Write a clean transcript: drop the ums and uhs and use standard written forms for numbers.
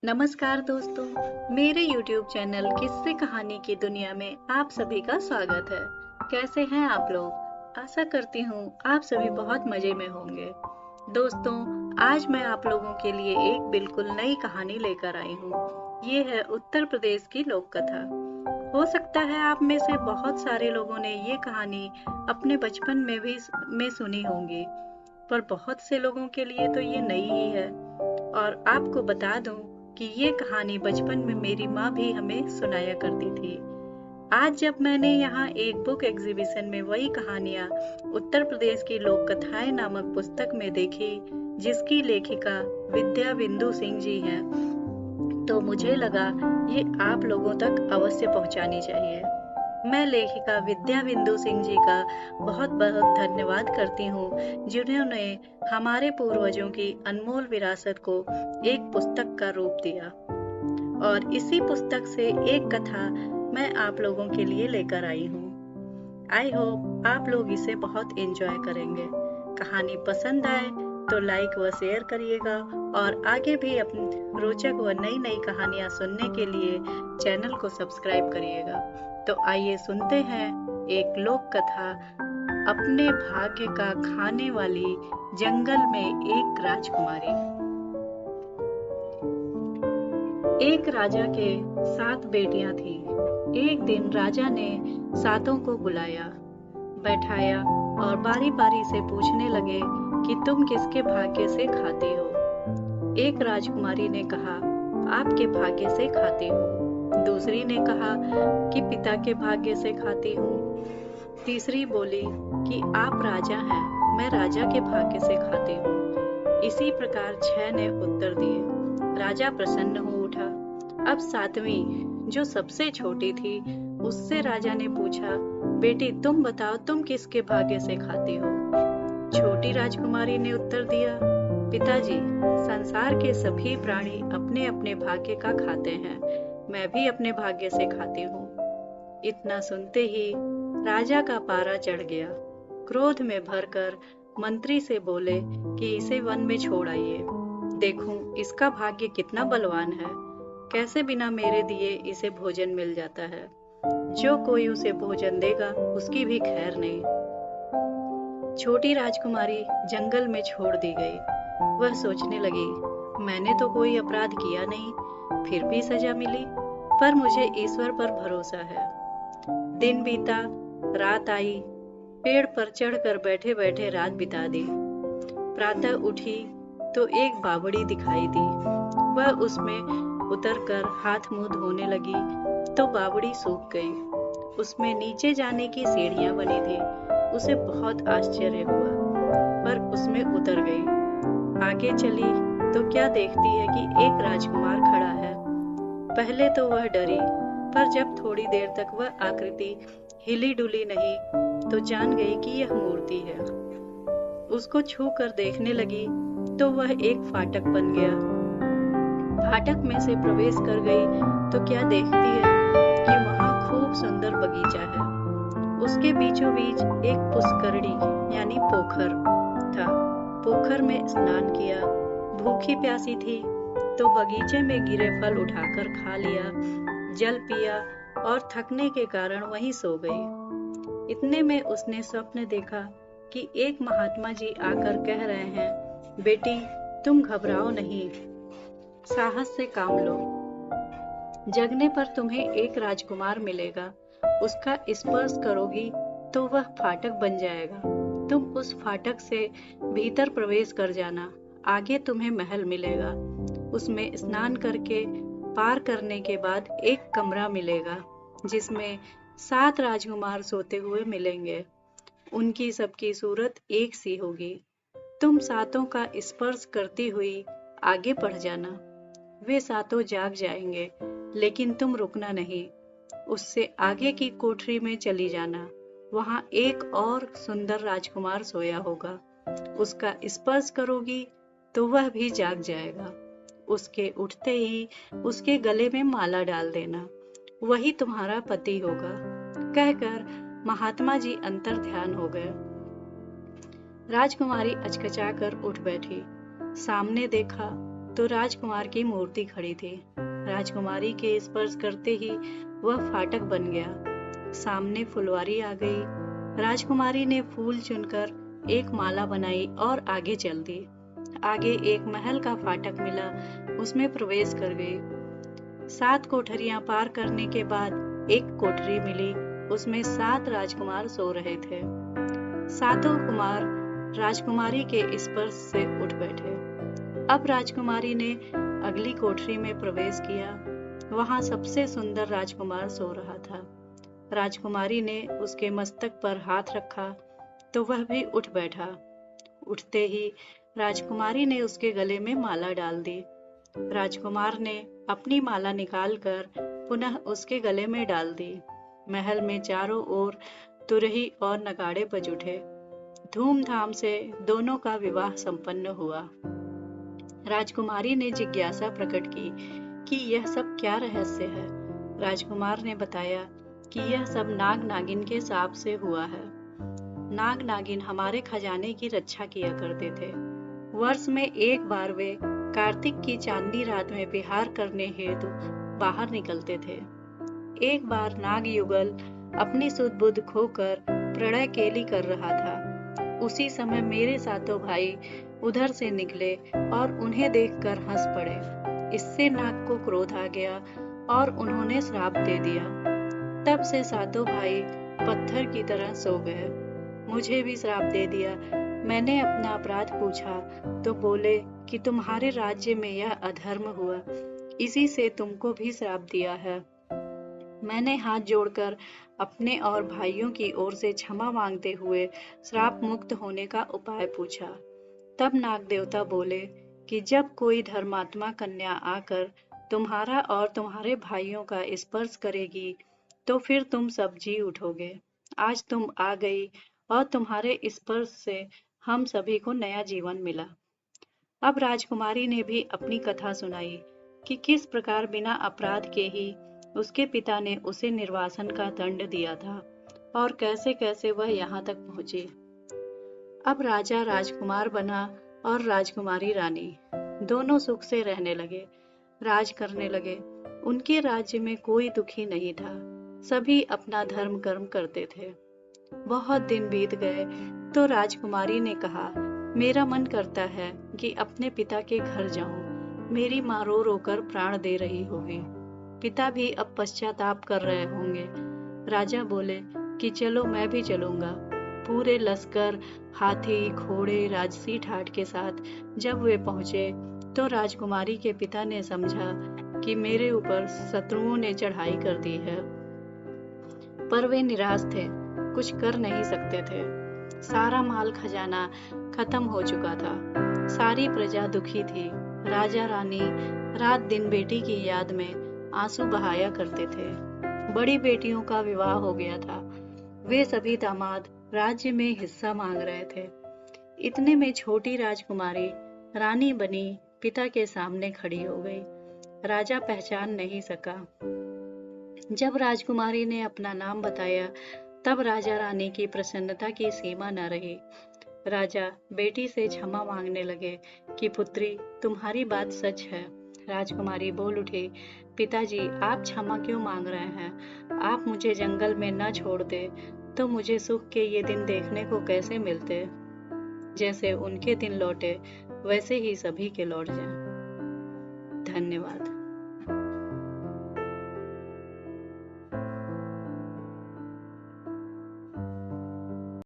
नमस्कार दोस्तों, मेरे YouTube चैनल किस्से कहानी की दुनिया में आप सभी का स्वागत है। कैसे हैं आप लोग? आशा करती हूँ आप सभी बहुत मजे में होंगे। दोस्तों, आज मैं आप लोगों के लिए एक बिल्कुल नई कहानी लेकर आई हूँ। ये है उत्तर प्रदेश की लोक कथा। हो सकता है आप में से बहुत सारे लोगों ने ये कहानी अपने बचपन में सुनी होंगी, पर बहुत से लोगों के लिए तो ये नई ही है। और आपको बता दूं कि ये कहानी बचपन में मेरी माँ भी हमें सुनाया करती थी। आज जब मैंने यहाँ एक बुक एग्जीबिशन में वही कहानियाँ उत्तर प्रदेश की लोक कथाएं नामक पुस्तक में देखी, जिसकी लेखिका विद्या बिंदु सिंह जी हैं, तो मुझे लगा ये आप लोगों तक अवश्य पहुँचानी चाहिए। मैं लेखिका विद्या बिंदु सिंह जी का बहुत बहुत धन्यवाद करती हूँ, जिन्होंने हमारे पूर्वजों की अनमोल विरासत को एक पुस्तक का रूप दिया। और इसी पुस्तक से एक कथा मैं आप लोगों के लिए लेकर आई हूँ। आई होप आप लोग इसे बहुत एंजॉय करेंगे। कहानी पसंद आए तो लाइक व शेयर करिएगा और आगे भी अपनी रोचक व नई नई कहानियाँ सुनने के लिए चैनल को सब्सक्राइब करिएगा। तो आइए सुनते हैं एक लोक कथा, अपने भाग्य का खाने वाली जंगल में एक राजकुमारी। एक राजा के 7 बेटियां थीं। एक दिन राजा ने सातों को बुलाया, बैठाया और बारी-बारी से पूछने लगे कि तुम किसके भाग्य से खाती हो। एक राजकुमारी ने कहा, आपके भाग्य से खाती हूँ। दूसरी ने कहा कि पिता के भाग्य से खाती हूँ। तीसरी बोली कि आप राजा हैं, मैं राजा के भाग्य से खाती हूँ। इसी प्रकार 6 ने उत्तर दिए। राजा प्रसन्न हो उठा। अब 7वीं, जो सबसे छोटी थी, उससे राजा ने पूछा, बेटी तुम बताओ, तुम किसके भाग्य से खाती हो। छोटी राजकुमारी ने उत्तर दिया, पिताजी, संसार के सभी प्राणी अपने अपने भाग्य का खाते हैं, मैं भी अपने भाग्य से खाती हूँ। इतना सुनते ही राजा का पारा चढ़ गया। क्रोध में भरकर मंत्री से बोले कि इसे वन में छोड़ आइए। देखूं इसका भाग्य कितना बलवान है, कैसे बिना मेरे दिए इसे भोजन मिल जाता है। जो कोई उसे भोजन देगा उसकी भी खैर नहीं। छोटी राजकुमारी जंगल में छोड़ दी गई। वह सोचने लगी, मैंने तो कोई अपराध किया नहीं, फिर भी सजा मिली, पर मुझे ईश्वर पर भरोसा है। दिन बीता, रात आई, पेड़ पर चढ़कर बैठे बैठे रात बिता दी। प्रातः उठी तो एक बावड़ी दिखाई दी। वह उसमें उतरकर हाथ मुंह धोने लगी तो बावड़ी सूख गई। उसमें नीचे जाने की सीढ़ियां बनी थी। उसे बहुत आश्चर्य हुआ, पर उसमें उतर गई। आगे चली तो क्या देखती है कि एक राजकुमार खड़ा है। पहले तो वह डरी, पर जब थोड़ी देर तक वह आकृति हिली डुली नहीं तो जान गई कि यह मूर्ति है। उसको छू कर देखने लगी तो वह एक फाटक बन गया। फाटक में से प्रवेश कर गई तो क्या देखती है कि वहां खूब सुंदर बगीचा है। उसके बीचों बीच एक पुष्करणी यानी पोखर था। पोखर में स्नान किया। भूखी प्यासी थी तो बगीचे में गिरे फल उठाकर खा लिया, जल पिया और थकने के कारण वहीं सो गई। इतने में उसने स्वप्न देखा कि एक महात्मा जी आकर कह रहे हैं, बेटी तुम घबराओ नहीं, साहस से काम लो। जगने पर तुम्हें एक राजकुमार मिलेगा, उसका स्पर्श करोगी तो वह फाटक बन जाएगा। तुम उस फाटक से भीतर प्रवेश कर जाना, आगे तुम्हें महल मिलेगा। उसमें स्नान करके पार करने के बाद एक कमरा मिलेगा, जिसमें 7 राजकुमार सोते हुए मिलेंगे। उनकी सबकी सूरत एक सी होगी। तुम सातों का स्पर्श करती हुई आगे बढ़ जाना। वे सातों जाग जाएंगे, लेकिन तुम रुकना नहीं। उससे आगे की कोठरी में चली जाना, वहां एक और सुंदर राजकुमार सोया होगा। उसका स्पर्श करोगी तो वह भी जाग जाएगा। उसके उठते ही उसके गले में माला डाल देना, वही तुम्हारा पति होगा। कहकर महात्मा जी अंतर ध्यान हो गए। राजकुमारी अचकचाकर उठ बैठी। सामने देखा तो राजकुमार की मूर्ति खड़ी थी। राजकुमारी के स्पर्श करते ही वह फाटक बन गया। सामने फुलवारी आ गई। राजकुमारी ने फूल चुनकर एक माला बनाई और आगे चल दी। आगे एक महल का फाटक मिला, उसमें प्रवेश कर गई। 7 कोठरियां पार करने के बाद एक कोठरी मिली, उसमें 7 राजकुमार सो रहे थे। सातों कुमार राजकुमारी के स्पर्श से उठ बैठे। अब राजकुमारी ने अगली कोठरी में प्रवेश किया। वहां सबसे सुंदर राजकुमार सो रहा था। राजकुमारी ने उसके मस्तक पर हाथ रखा तो वह भी उठ बैठा। उठते ही राजकुमारी ने उसके गले में माला डाल दी। राजकुमार ने अपनी माला निकालकर पुनः उसके गले में डाल दी। महल में चारों ओर तुरही और नगाड़े बज उठे। धूमधाम से दोनों का विवाह संपन्न हुआ। राजकुमारी ने जिज्ञासा प्रकट की कि यह सब क्या रहस्य है। राजकुमार ने बताया कि यह सब नाग नागिन के शाप से हुआ है। नाग नागिन हमारे खजाने की रक्षा किया करते थे। वर्ष में एक बार वे कार्तिक की चांदनी रात में विहार करने हेतु बाहर निकलते थे। एक बार नाग युगल अपनी सुध बुध खोकर प्रणय केली कर रहा था। उसी समय मेरे सातों भाई उधर से निकले और उन्हें देखकर हंस पड़े। इससे नाग को क्रोध आ गया और उन्होंने श्राप दे दिया। तब से सातों भाई पत्थर की तरह सो गए। मुझे भी श्राप दे दिया। मैंने अपना अपराध पूछा तो बोले कि तुम्हारे राज्य में यह अधर्म हुआ, इसी से तुमको भी श्राप दिया है। मैंने हाथ जोड़कर अपने और भाइयों की ओर से क्षमा मांगते हुए श्राप मुक्त होने का उपाय पूछा। तब नाग देवता बोले कि जब कोई धर्मात्मा कन्या आकर तुम्हारा और तुम्हारे भाइयों का स्पर्श करेगी तो फिर तुम सब जी उठोगे। आज तुम आ गई और तुम्हारे स्पर्श से हम सभी को नया जीवन मिला। अब राजकुमारी ने भी अपनी कथा सुनाई कि किस प्रकार बिना अपराध के ही उसके पिता ने उसे निर्वासन का दंड दिया था और कैसे कैसे वह यहाँ तक पहुंची। अब राजा राजकुमार बना और राजकुमारी रानी, दोनों सुख से रहने लगे, राज करने लगे। उनके राज्य में कोई दुखी नहीं था, सभी अपना धर्म कर्म करते थे। बहुत दिन बीत गए तो राजकुमारी ने कहा, मेरा मन करता है कि अपने पिता के घर जाऊं। मेरी माँ रो रो कर प्राण दे रही होगी। पिता भी अब पश्चाताप कर रहे होंगे। राजा बोले कि चलो मैं भी चलूंगा। पूरे लश्कर, हाथी, घोड़े, राजसी ठाट के साथ जब वे पहुंचे तो राजकुमारी के पिता ने समझा कि मेरे ऊपर शत्रुओं ने चढ़ाई कर दी है। पर वे निराश थे, कुछ कर नहीं सकते थे। सारा माल खजाना खत्म हो चुका था। सारी प्रजा दुखी थी। राजा रानी रात दिन बेटी की याद में आंसू बहाया करते थे। बड़ी बेटियों का विवाह हो गया था। वे सभी दामाद राज्य में हिस्सा मांग रहे थे। इतने में छोटी राजकुमारी रानी बनी पिता के सामने खड़ी हो गई। राजा पहचान नहीं सका। जब राजकुमारी ने अपना नाम बताया तब राजा रानी की प्रसन्नता की सीमा न रही। राजा बेटी से क्षमा मांगने लगे कि पुत्री, तुम्हारी बात सच है। राजकुमारी बोल उठी, पिताजी, आप क्षमा क्यों मांग रहे हैं? आप मुझे जंगल में न छोड़ दे तो मुझे सुख के ये दिन देखने को कैसे मिलते। जैसे उनके दिन लौटे वैसे ही सभी के लौट जाएं। धन्यवाद।